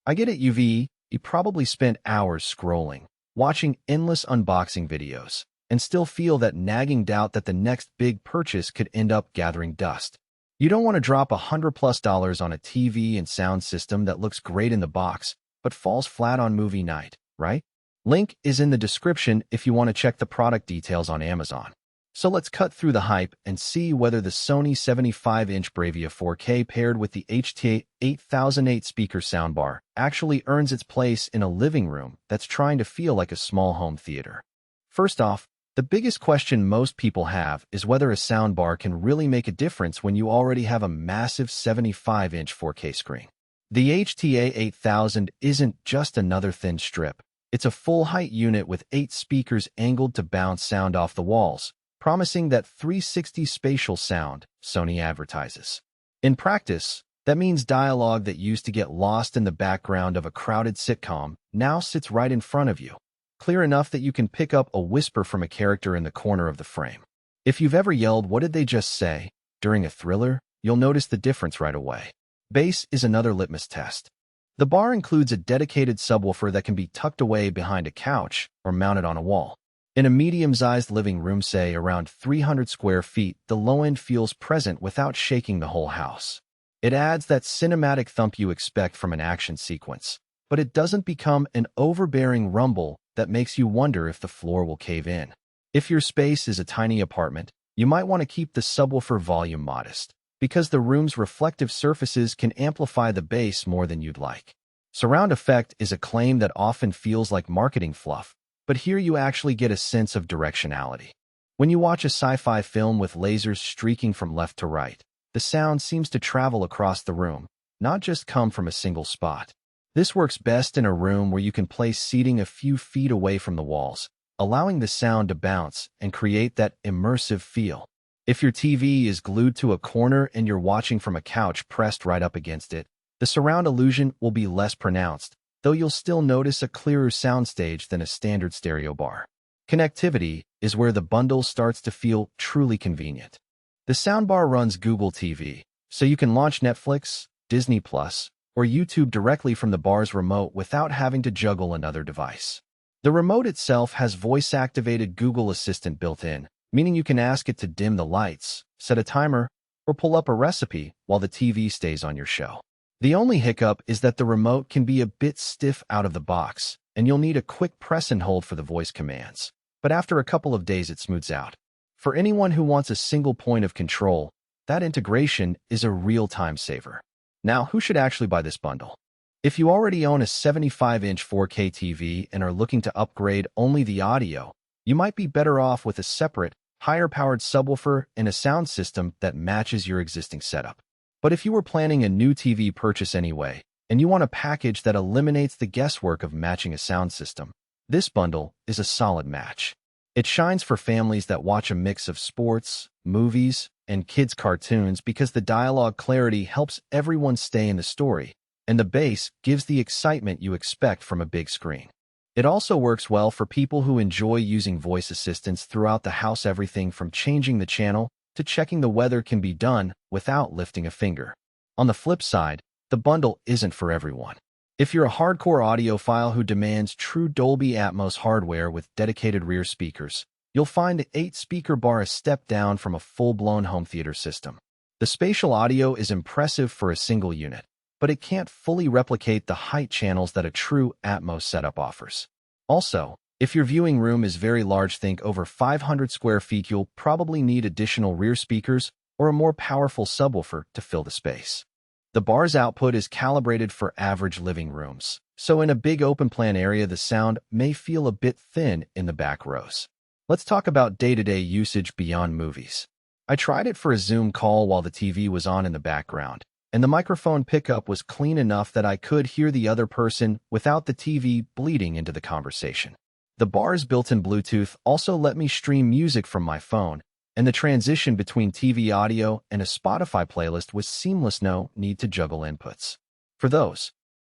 I get it, you probably spent hours scrolling, watching endless unboxing videos, and still feel that nagging doubt that the next big purchase could end up gathering dust. You don't want to drop $100+ on a TV and sound system that looks great in the box, but falls flat on movie night, right? Link is in the description if you want to check the product details on Amazon. So let's cut through the hype and see whether the Sony 75-inch BRAVIA 4K paired with the HTA 8008 speaker soundbar actually earns its place in a living room that's trying to feel like a small home theater. First off, the biggest question most people have is whether a soundbar can really make a difference when you already have a massive 75-inch 4K screen. The HTA 8000 isn't just another thin strip. It's a full-height unit with 8 speakers angled to bounce sound off the walls, promising that 360 spatial sound Sony advertises. In practice, that means dialogue that used to get lost in the background of a crowded sitcom now sits right in front of you, clear enough that you can pick up a whisper from a character in the corner of the frame. If you've ever yelled, "What did they just say?" during a thriller, you'll notice the difference right away. Bass is another litmus test. The bar includes a dedicated subwoofer that can be tucked away behind a couch or mounted on a wall. In a medium-sized living room, say around 300 square feet, the low end feels present without shaking the whole house. It adds that cinematic thump you expect from an action sequence, but it doesn't become an overbearing rumble that makes you wonder if the floor will cave in. If your space is a tiny apartment, you might want to keep the subwoofer volume modest, because the room's reflective surfaces can amplify the bass more than you'd like. Surround effect is a claim that often feels like marketing fluff, but here you actually get a sense of directionality. When you watch a sci-fi film with lasers streaking from left to right, the sound seems to travel across the room, not just come from a single spot. This works best in a room where you can place seating a few feet away from the walls, allowing the sound to bounce and create that immersive feel. If your TV is glued to a corner and you're watching from a couch pressed right up against it, the surround illusion will be less pronounced, though you'll still notice a clearer soundstage than a standard stereo bar. Connectivity is where the bundle starts to feel truly convenient. The soundbar runs Google TV, so you can launch Netflix, Disney+, or YouTube directly from the bar's remote without having to juggle another device. The remote itself has voice-activated Google Assistant built in, meaning you can ask it to dim the lights, set a timer, or pull up a recipe while the TV stays on your show. The only hiccup is that the remote can be a bit stiff out of the box, and you'll need a quick press and hold for the voice commands. But after a couple of days, it smooths out. For anyone who wants a single point of control, that integration is a real time saver. Now, who should actually buy this bundle? If you already own a 75-inch 4K TV and are looking to upgrade only the audio, you might be better off with a separate, higher-powered subwoofer and a sound system that matches your existing setup. But if you were planning a new TV purchase anyway, and you want a package that eliminates the guesswork of matching a sound system, this bundle is a solid match. It shines for families that watch a mix of sports, movies, and kids' cartoons because the dialogue clarity helps everyone stay in the story, and the bass gives the excitement you expect from a big screen. It also works well for people who enjoy using voice assistants throughout the house. Everything from changing the channel to checking the weather can be done without lifting a finger. On the flip side, the bundle isn't for everyone. If you're a hardcore audiophile who demands true Dolby Atmos hardware with dedicated rear speakers, you'll find the 8-speaker bar a step down from a full-blown home theater system. The spatial audio is impressive for a single unit, but it can't fully replicate the height channels that a true Atmos setup offers. Also, if your viewing room is very large, think over 500 square feet, you'll probably need additional rear speakers or a more powerful subwoofer to fill the space. The bar's output is calibrated for average living rooms, so in a big open-plan area, the sound may feel a bit thin in the back rows. Let's talk about day-to-day usage beyond movies. I tried it for a Zoom call while the TV was on in the background, and the microphone pickup was clean enough that I could hear the other person without the TV bleeding into the conversation. The bar's built-in Bluetooth also let me stream music from my phone, and the transition between TV audio and a Spotify playlist was seamless, no need to juggle inputs. For those